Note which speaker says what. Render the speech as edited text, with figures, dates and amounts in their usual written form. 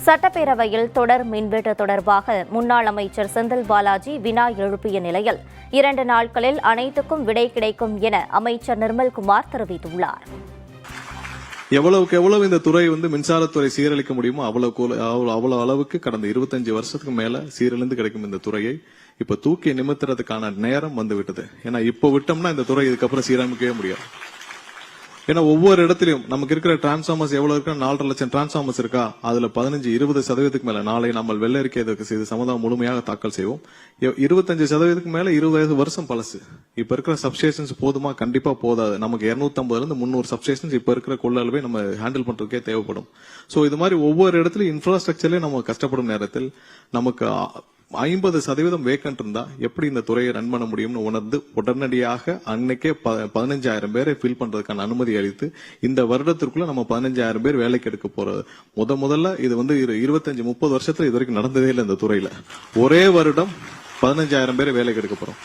Speaker 1: சட்டப்பேரவையில் தொடர் மின்வெட்டு தொடர்பாக முன்னாள் அமைச்சர் செந்தில் பாலாஜி வினா எழுப்பிய நிலையில் 2 நாட்களில் அனைத்துக்கும் விடை கிடைக்கும் என அமைச்சர் நிர்மல்குமார் தெரிவித்துள்ளார்.
Speaker 2: எவ்வளவுக்கு எவ்வளவு இந்த துறை மின்சாரத்துறை சீரழிக்க முடியுமோ அவ்வளவு அளவுக்கு கடந்த 25 வருஷத்துக்கு மேல சீரழிந்து கிடைக்கும் இந்த துறையை இப்ப தூக்கி நிமித்துறதுக்கான நேரம் வந்துவிட்டது. ஏன்னா இப்போ விட்டோம்னா இந்த துறை இதுக்கப்புறம் சீரமைக்கவே முடியாது. ஏன்னா ஒவ்வொரு இடத்திலும் நமக்கு இருக்கிற டிரான்ஸ்ஃபார்மர்ஸ் எவ்வளவு இருக்கு, 4.5 லட்சம் டிரான்ஸ்ஃபார்மர்ஸ் இருக்கா, அதுல 15-20% மேல நாளை நம்ம வெள்ள அறிக்கை இது சம்பந்தம் முழுமையாக தாக்கல் செய்வோம். 25% மேல 20 வருஷம் பழசு. இப்ப இருக்கிற சப்ஸ்டேஷன்ஸ் போதுமா? கண்டிப்பா போதாது. நமக்கு 250-300 சப்ஸ்டேஷன்ஸ் இப்ப இருக்கிற கொள்ளளவை நம்ம ஹேண்டில் பண்றதுக்கே தேவைப்படும். சோ இது மாதிரி ஒவ்வொரு இடத்துலயும் இன்ஃப்ராஸ்ட்ரக்சர்லயே நம்ம கஷ்டப்படும் நேரத்தில் நமக்கு 50% வேக்கன்ட் இருந்தா எப்படி இந்த துறையை ரன் பண்ண முடியும்னு உணர்ந்து உடனடியாக அன்னைக்கே 15,000 பேரை ஃபில் பண்றதுக்கான அனுமதி அளித்து இந்த வருடத்திற்குள்ள நம்ம 15,000 பேர் வேலைக்கு எடுக்க போறது. முதல்ல இது 25-30 வருஷத்துல இது வரைக்கும் நடந்ததே இல்லை. இந்த துறையில ஒரே வருடம் 15,000 பேரை வேலைக்கு எடுக்க போறோம்.